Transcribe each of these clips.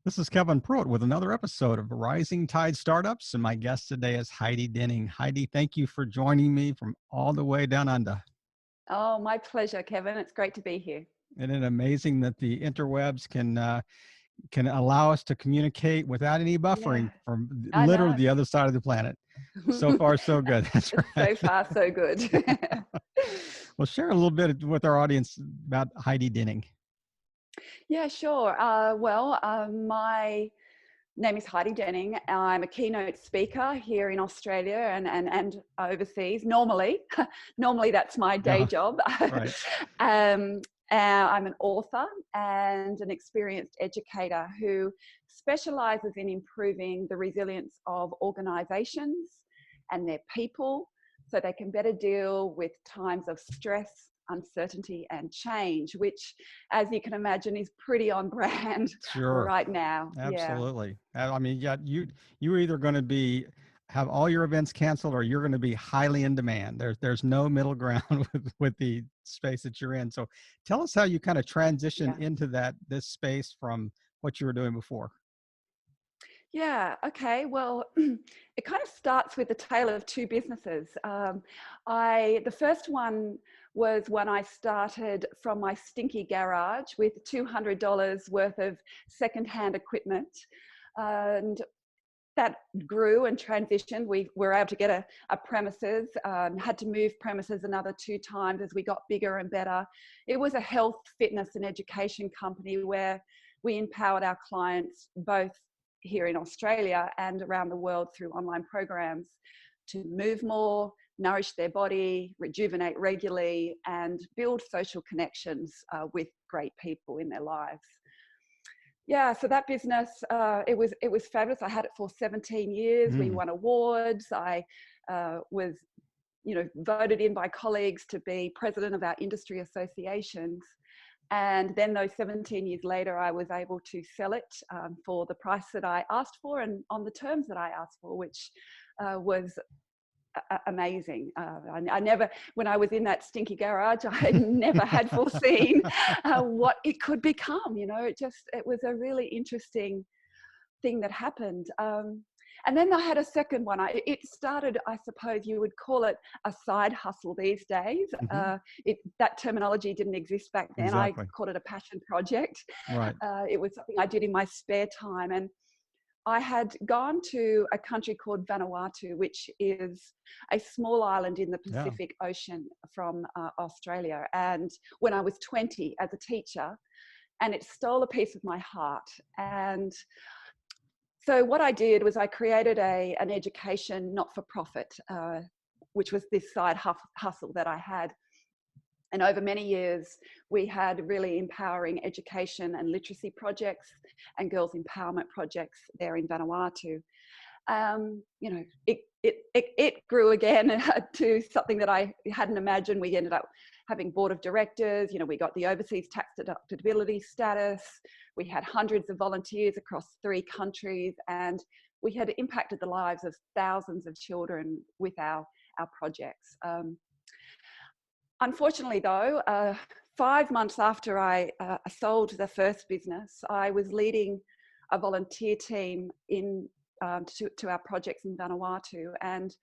This is Kevin Pruitt with another episode of Rising Tide Startups, and my guest today is Heidi Dening. Heidi, thank you for joining me from all the way down under. Oh, my pleasure, Kevin. It's great to be here. Isn't it amazing that the interwebs can allow us to communicate without any Yeah, buffering from I literally know. the other side of the planet? So far, so good. That's It's right. so far so good. Well, share a little bit with our audience about Heidi Dening. Yeah, sure. My name is Heidi Dening. I'm a keynote speaker here in Australia and overseas. Normally that's my day Yeah, job. right. um, I'm an author and an experienced educator who specializes in improving the resilience of organizations and their people so they can better deal with times of stress, uncertainty, and change, which, as you can imagine, is pretty on brand Sure. right now. Yeah. Absolutely. I mean, yeah, you're either going to have all your events canceled or you're going to be highly in demand. There's no middle ground with the space that you're in. So tell us how you kind of transition Yeah. into this space from what you were doing before. Yeah. Okay. Well, it kind of starts with the tale of two businesses. The first one was when I started from my stinky garage with $200 worth of secondhand equipment. And that grew and transitioned. We were able to get a premises, had to move premises another 2 times as we got bigger and better. It was a health, fitness, and education company where we empowered our clients both here in Australia and around the world through online programs to move more, nourish their body, rejuvenate regularly, and build social connections with great people in their lives. Yeah, so that business, it was fabulous. I had it for 17 years. We Mm, won awards. I was, voted in by colleagues to be president of our industry associations. And then those 17 years later, I was able to sell it for the price that I asked for and on the terms that I asked for, which was amazing. I never, when I was in that stinky garage, I never had foreseen what it could become. It was a really interesting thing that happened. And then I had a second one. It started, I suppose you would call it a side hustle these days. hmm That terminology didn't exist back then. I Exactly. called it a passion project. Right. It was something I did in my spare time. And I had gone to a country called Vanuatu, which is a small island in the Yeah. Pacific Ocean from Australia. And when I was 20 as a teacher, and it stole a piece of my heart. And so what I did was I created an education not-for-profit, which was this side hustle that I had. And over many years, we had really empowering education and literacy projects and girls empowerment projects there in Vanuatu. It grew again to something that I hadn't imagined. We ended up having board of directors. We got the overseas tax deductibility status. We had hundreds of volunteers across 3 countries, and we had impacted the lives of thousands of children with our projects. Unfortunately, though, 5 months after I sold the first business, I was leading a volunteer team to our projects in Vanuatu, and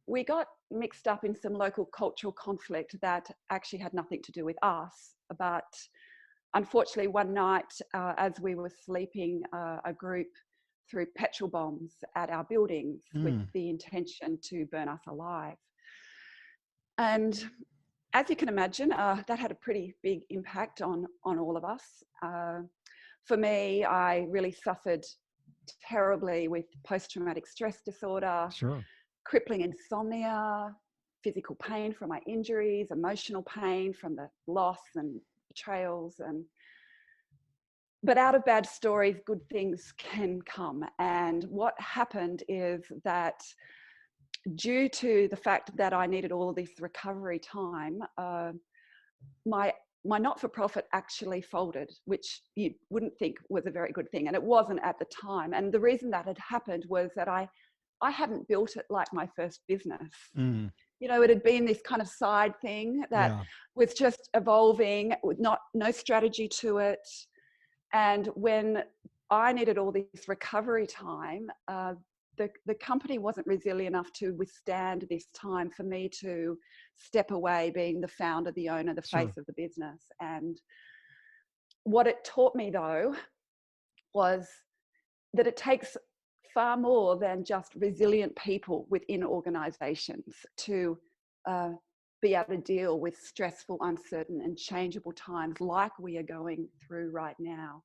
we got mixed up in some local cultural conflict that actually had nothing to do with us. But unfortunately, one night, as we were sleeping, a group threw petrol bombs at our buildings with Mm, the intention to burn us alive. And as you can imagine, that had a pretty big impact on all of us. For me, I really suffered terribly with post-traumatic stress disorder, sure. crippling insomnia, physical pain from my injuries, emotional pain from the loss and betrayals. But out of bad stories, good things can come. And what happened is that due to the fact that I needed all of this recovery time, my not-for-profit actually folded, which you wouldn't think was a very good thing, and it wasn't at the time. And the reason that had happened was that I hadn't built it like my first business. Mm, It had been this kind of side thing that yeah. was just evolving with no strategy to it. And when I needed all this recovery time. The company wasn't resilient enough to withstand this time for me to step away, being the founder, the owner, the Sure. face of the business. And what it taught me, though, was that it takes far more than just resilient people within organizations to uh, be able to deal with stressful, uncertain, and changeable times like we are going through right now.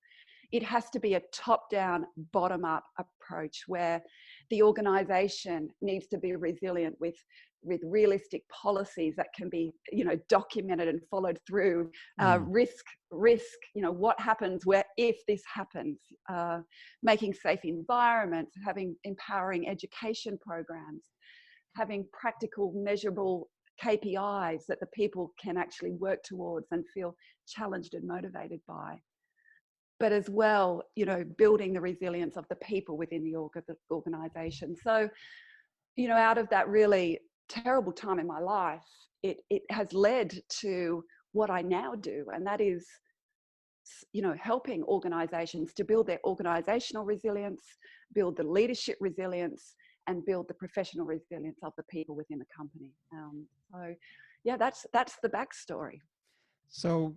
It has to be a top-down, bottom-up approach where the organization needs to be resilient with realistic policies that can be, documented and followed through. Mm. Risk, what happens where if this happens, making safe environments, having empowering education programs, having practical, measurable KPIs that the people can actually work towards and feel challenged and motivated by. But as well, building the resilience of the people within the organization. So, out of that really terrible time in my life, it has led to what I now do, and that is, helping organizations to build their organizational resilience, build the leadership resilience, and build the professional resilience of the people within the company. So, yeah, that's the backstory. So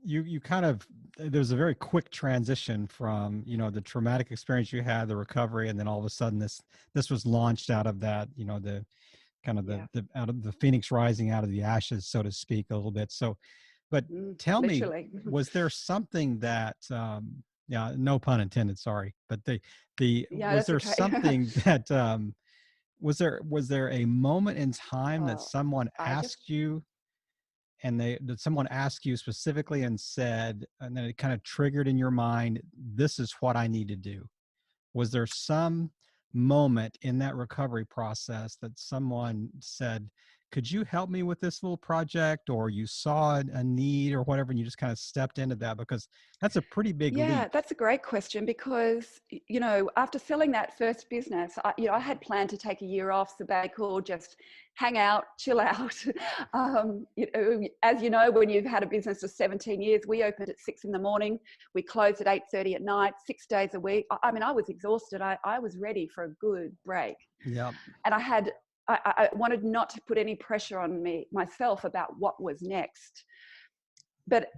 you kind of, there's a very quick transition from, the traumatic experience you had, the recovery, and then all of a sudden this was launched out of that, the kind of Yeah, the out of the phoenix rising out of the ashes, so to speak, a little bit. So, but tell me, literally. was there something that, yeah, no pun intended, sorry, but the Yeah, was that's there okay. something that, was there a moment in time that Oh, someone I just asked you, and did someone ask you specifically and said, and then it kind of triggered in your mind, this is what I need to do? Was there some moment in that recovery process that someone said, could you help me with this little project, or you saw a need or whatever, and you just kind of stepped into that? Because that's a pretty big Yeah, leap. that's a great question because, after selling that first business, I had planned to take a year off, sabbatical, just hang out, chill out. As you know, when you've had a business for 17 years, we opened at 6 in the morning, we closed at 8:30 at night, 6 days a week. I mean, I was exhausted. I was ready for a good break. Yep. And I wanted not to put any pressure on myself about what was next. But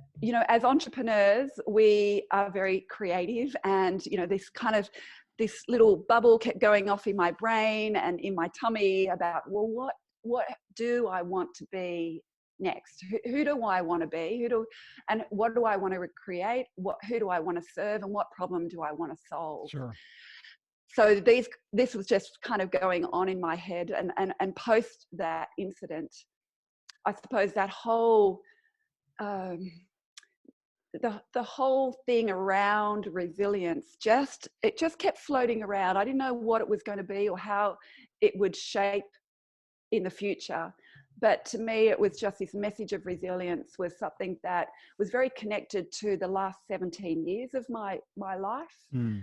as entrepreneurs, we are very creative, and this little bubble kept going off in my brain and in my tummy about, well, what do I want to be next? Who do I want to be? And what do I want to create? Who do I want to serve, and what problem do I want to solve? Sure. So this was just kind of going on in my head, and post that incident, I suppose that whole um, the whole thing around resilience just kept floating around. I didn't know what it was going to be or how it would shape in the future, but to me it was just this message of resilience was something that was very connected to the last 17 years of my life. Mm.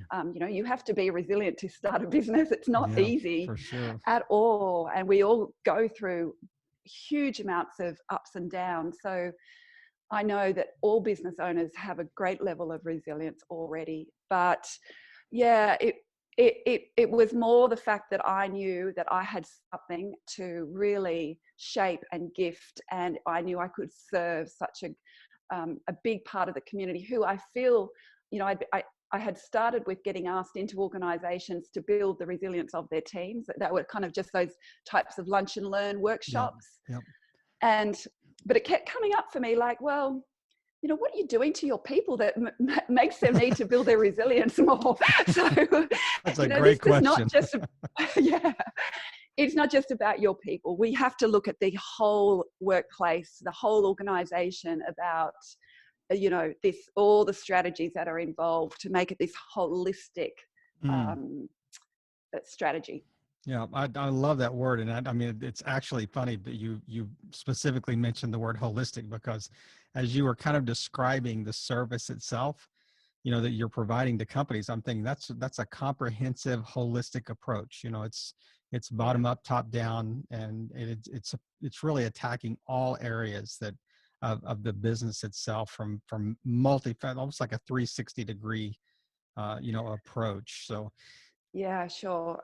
You have to be resilient to start a business. It's not Yeah, easy for sure. at all, and we all go through huge amounts of ups and downs. So I know that all business owners have a great level of resilience already, but yeah, it was more the fact that I knew that I had something to really shape and gift, and I knew I could serve such a big part of the community who I feel, I had started with getting asked into organizations to build the resilience of their teams. That were kind of just those types of lunch and learn Yep. workshops. Yep. And but it kept coming up for me like, well, what are you doing to your people that makes them need to build their resilience more? So, That's a this great is not question. just, yeah, it's not just about your people. We have to look at the whole workplace, the whole organization about, all the strategies that are involved to make it this holistic Mm. um, strategy. Yeah, I love that word, and I mean it's actually funny that you specifically mentioned the word holistic, because as you were kind of describing the service itself, that you're providing to companies, I'm thinking that's a comprehensive, holistic approach. It's Yeah. bottom up, top down, and it's really attacking all areas that of the business itself, from almost like a 360 degree approach. So Yeah, sure.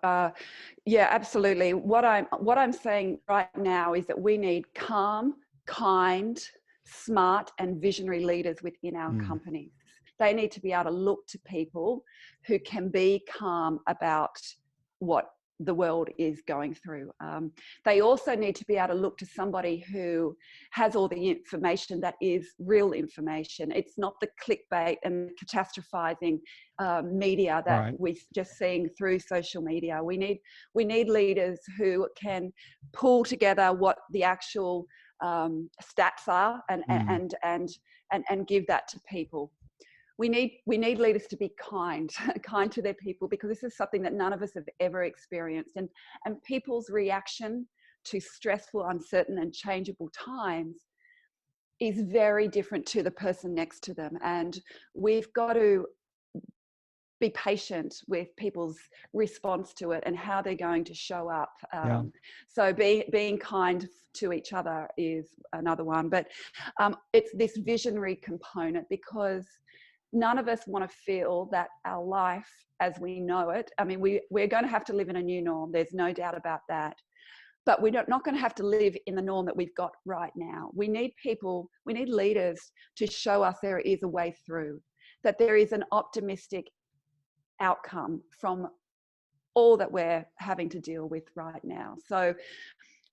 Yeah, absolutely. What I'm saying right now is that we need calm, kind, smart, and visionary leaders within our mm, companies. They need to be able to look to people who can be calm about what the world is going through. They also need to be able to look to somebody who has all the information that is real information. It's not the clickbait and catastrophizing media that right. we're just seeing through social media. We need leaders who can pull together what the actual stats are Mm, and give that to people. We need leaders to be kind kind to their people, because this is something that none of us have ever experienced, and people's reaction to stressful, uncertain, and changeable times is very different to the person next to them, and we've got to be patient with people's response to it and how they're going to show up. yeah. So being kind to each other is another one, but it's this visionary component, because none of us want to feel that our life as we know it, I mean, we're going to have to live in a new norm. There's no doubt about that. But we're not going to have to live in the norm that we've got right now. We need leaders to show us there is a way through, that there is an optimistic outcome from all that we're having to deal with right now. So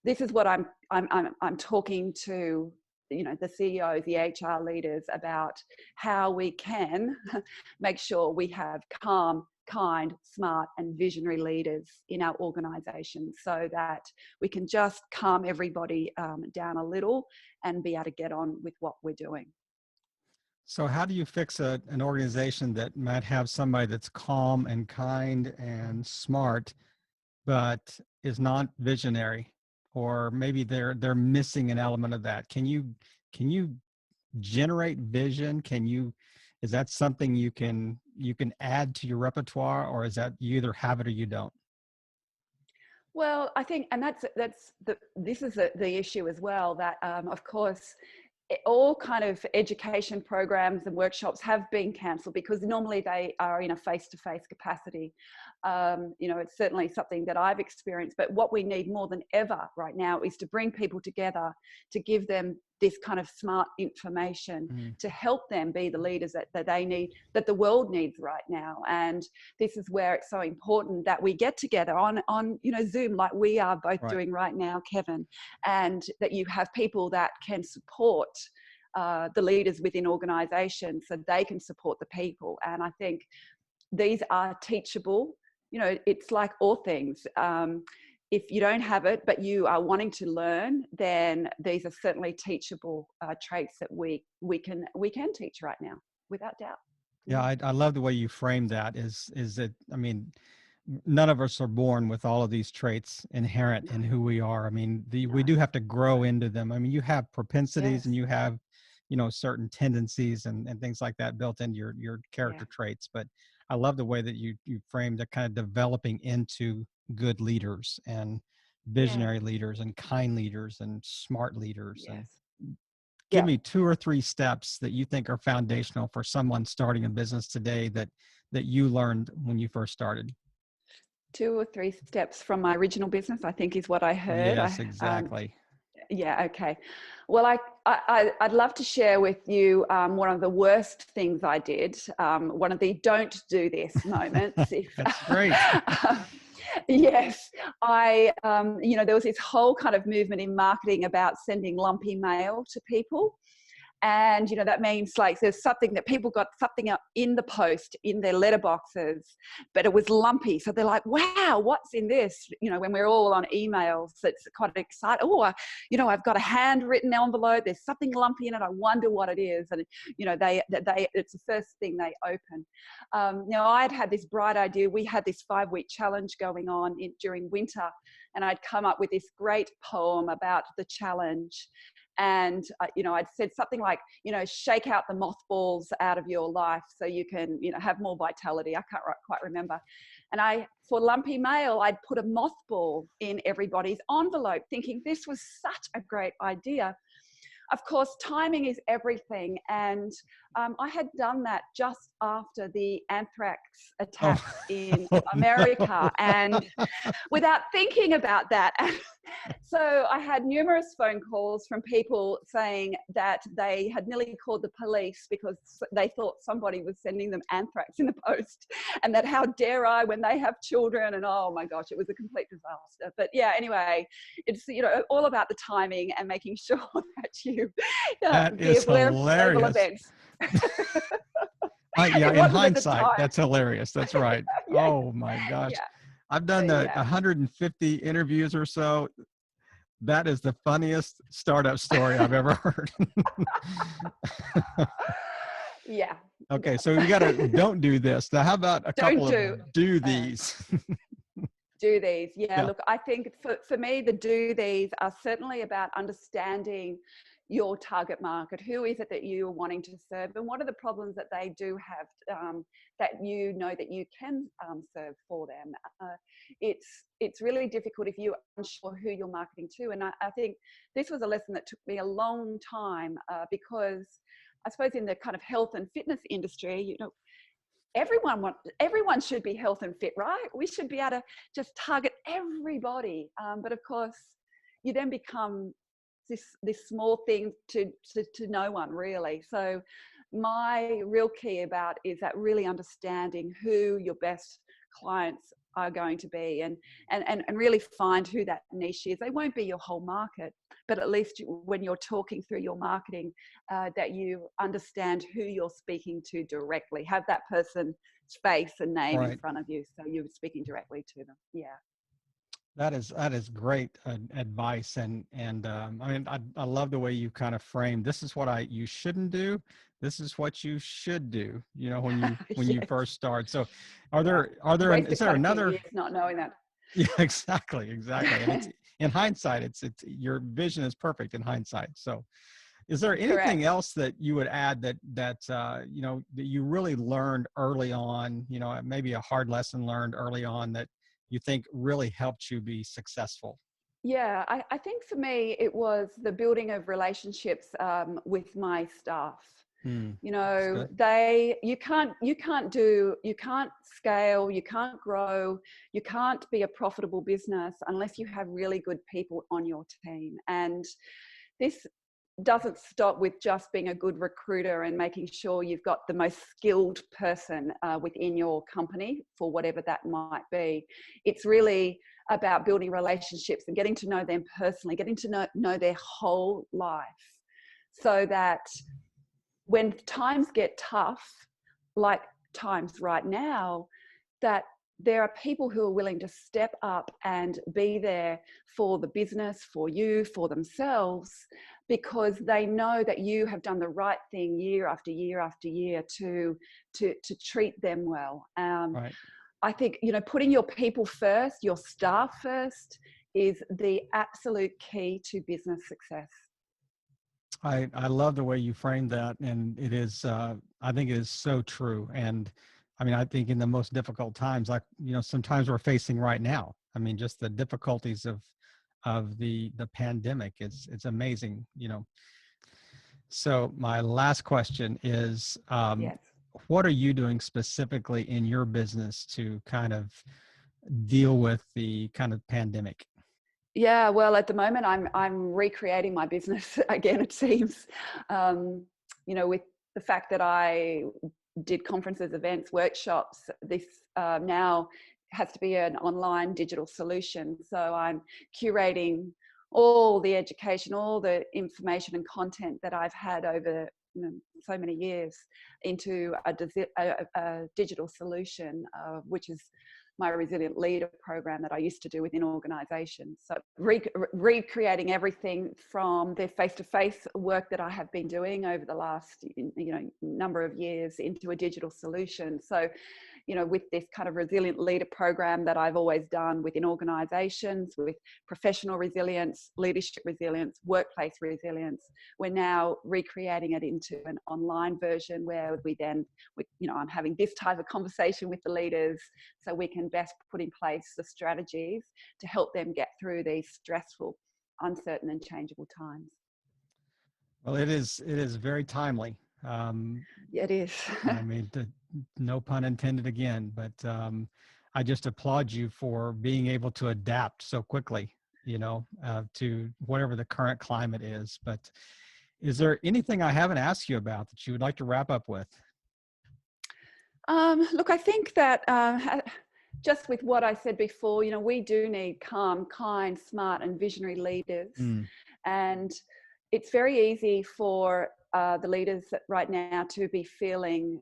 this is what I'm talking to, the CEOs, the HR leaders, about how we can make sure we have calm, kind, smart, and visionary leaders in our organizations, so that we can just calm everybody down a little and be able to get on with what we're doing. So how do you fix an organization that might have somebody that's calm and kind and smart, but is not visionary, or maybe they're missing an element of that? Can you generate vision? Is that something you can add to your repertoire, or is that you either have it or you don't? Well, I think, and this is the issue as well, that of course all kind of education programs and workshops have been cancelled, because normally they are in a face-to-face capacity. It's certainly something that I've experienced, but what we need more than ever right now is to bring people together, to give them this kind of smart information, Mm, to help them be the leaders that they need, that the world needs right now. And this is where it's so important that we get together on Zoom, like we are both right. doing right now, Kevin, and that you have people that can support the leaders within organizations, so they can support the people. And I think these are teachable. It's like all things. If you don't have it, but you are wanting to learn, then these are certainly teachable traits that we can teach right now, without doubt. Yeah, I love the way you frame that. Is that, I mean, none of us are born with all of these traits inherent No, in who we are. I mean, we no, do have to grow no. into them. I mean, you have propensities and Yes, you have, certain tendencies and things like that built into your yeah, character traits. But I love the way that you framed the kind of developing into good leaders and yeah, visionary leaders and kind leaders and smart leaders. And yes, give yeah. me 2 or 3 steps that you think are foundational for someone starting a business today that you learned when you first started. 2 or 3 steps from my original business, I think, is what I heard. Yes, exactly. Yeah, okay. Well, I'd love to share with you one of the worst things I did, one of the don't do this moments. If That's great. yes, there was this whole kind of movement in marketing about sending lumpy mail to people. And that means, like, there's something that people got something up in the post in their letterboxes, but it was lumpy, so they're like, wow, what's in this? When we're all on emails, it's quite exciting. I've got a handwritten envelope, there's something lumpy in it, I wonder what it is. And they it's the first thing they open. Now, I'd had this bright idea. We had this 5-week challenge going on during winter, and I'd come up with this great poem about the challenge. And I'd said something like, shake out the mothballs out of your life so you can have more vitality. I can't quite remember. And for lumpy mail, I'd put a mothball in everybody's envelope, thinking this was such a great idea. Of course, timing is everything. And I had done that just after the anthrax Oh, attacks in oh America, no. and without thinking about that. So I had numerous phone calls from people saying that they had nearly called the police because they thought somebody was sending them anthrax in the post, and that how dare I when they have children, and oh my gosh, it was a complete disaster. But yeah, anyway, it's all about the timing and making sure that you That be is aware of global hilarious. events. Yeah, It in wasn't at the hindsight, time. that's hilarious. That's right. Yeah, Oh my gosh. yeah, I've done the yeah. 150 interviews or so. That is the funniest startup story I've ever heard. Yeah, Okay, so we yeah. gotta don't do this. Now, how about a Don't couple of do. do Uh, these? do these. Yeah, Yeah, look, I think for me, the do these are certainly about understanding your target market. Who is it that you are wanting to serve, and what are the problems that they do have, that you know that you can serve for them. It's really difficult if you're unsure who you're marketing to, and I think this was a lesson that took me a long time, because I suppose in the kind of health and fitness industry, everyone should be health and fit, right? We should be able to just target everybody, but of course you then become this small thing to no one really. So my real key about is that really understanding who your best clients are going to be, and really find who that niche is. They won't be your whole market, but at least when you're talking through your marketing, that you understand who you're speaking to directly. Have that person's face and name in right. front of you, so you're speaking directly to them. Yeah. That is great advice, and I mean I love the way you kind of frame. This is what you shouldn't do. This is what you should do. You know, when you Yes. first start. So, Yeah. is Wasted there quite a few another? years not knowing that. Yeah, exactly. And it's in hindsight, it's your vision is perfect in hindsight. So, is there anything Correct. else that you would add that you really learned early on, maybe a hard lesson learned early on that you think really helped you be successful? Yeah, I think for me it was the building of relationships with my staff. Hmm, You that's know, good. you can't scale, you can't grow, you can't be a profitable business unless you have really good people on your team. And this doesn't stop with just being a good recruiter and making sure you've got the most skilled person within your company for whatever that might be. It's really about building relationships and getting to know them personally, getting to know their whole life, so that when times get tough, like times right now, that there are people who are willing to step up and be there for the business, for you, for themselves, because they know that you have done the right thing year after year after year to treat them well. Right. I think, putting your people first, your staff first, is the absolute key to business success. I love the way you framed that, and I think it is so true. And I mean, I think in the most difficult times, like sometimes we're facing right now. I mean, just the difficulties of the pandemic. It's amazing. So my last question is, Yes. what are you doing specifically in your business to kind of deal with the kind of pandemic? Yeah, well, at the moment, I'm recreating my business again. It seems, with the fact that I did conferences, events, workshops. This now has to be an online digital solution. So I'm curating all the education, all the information and content that I've had over so many years into a digital solution, which is my resilient leader program that I used to do within organizations. So recreating everything from the face-to-face work that I have been doing over the last number of years into a digital solution. So with this kind of resilient leader program that I've always done within organizations, with professional resilience, leadership resilience, workplace resilience, we're now recreating it into an online version where I'm having this type of conversation with the leaders so we can best put in place the strategies to help them get through these stressful, uncertain and changeable times. Well, it is very timely. Um, Yeah, it is. I mean, no pun intended again, but I just applaud you for being able to adapt so quickly, to whatever the current climate is. But is there anything I haven't asked you about that you would like to wrap up with? Look, I think that just with what I said before, we do need calm, kind, smart, and visionary leaders. Mm, And it's very easy for the leaders right now to be feeling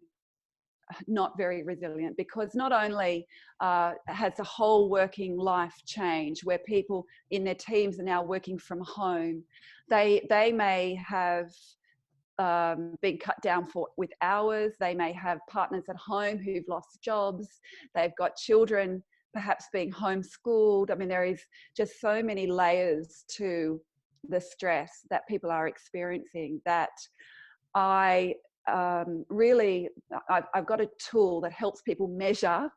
not very resilient, because not only has the whole working life changed where people in their teams are now working from home, they may have been cut down with hours. They may have partners at home who've lost jobs. They've got children perhaps being homeschooled. I mean, there is just so many layers to the stress that people are experiencing that I really, I've got a tool that helps people measure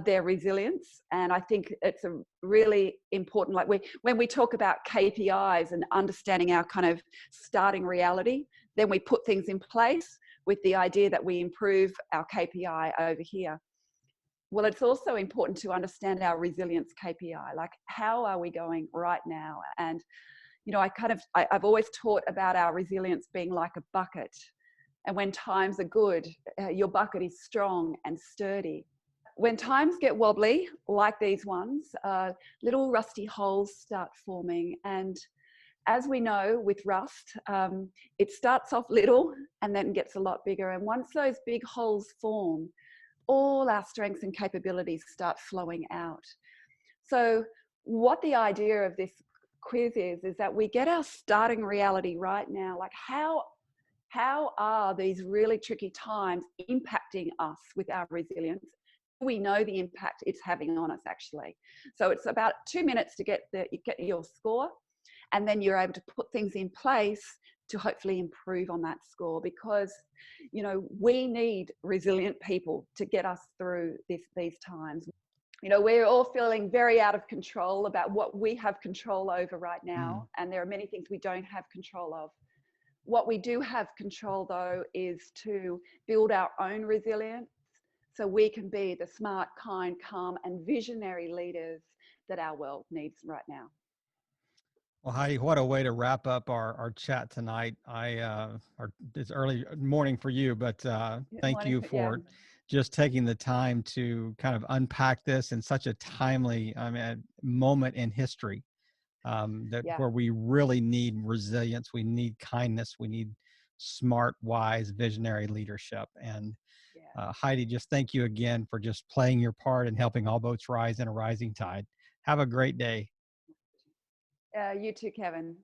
their resilience. And I think it's a really important, like when we talk about KPIs and understanding our kind of starting reality, then we put things in place with the idea that we improve our KPI over here. Well, it's also important to understand our resilience KPI, like how are we going right now? And, I've always taught about our resilience being like a bucket. And when times are good, your bucket is strong and sturdy. When times get wobbly, like these ones, little rusty holes start forming. And as we know with rust, it starts off little and then gets a lot bigger. And once those big holes form, all our strengths and capabilities start flowing out. So what the idea of this quiz is that we get our starting reality right now. Like how are these really tricky times impacting us with our resilience? We know the impact it's having on us, actually. So it's about 2 minutes to get your score, and then you're able to put things in place to hopefully improve on that score, because we need resilient people to get us through these times. We're all feeling very out of control about what we have control over right mm. now, and there are many things we don't have control of. What we do have control, though, is to build our own resilience so we can be the smart, kind, calm, and visionary leaders that our world needs right now. Well, Heidi, what a way to wrap up our chat tonight. It's early morning for you, but thank you Yeah, for just taking the time to kind of unpack this in such a timely, moment in history, that yeah, where we really need resilience, we need kindness, we need smart, wise, visionary leadership. And yeah. Heidi, just thank you again for just playing your part and helping all boats rise in a rising tide. Have a great day. You too, Kevin.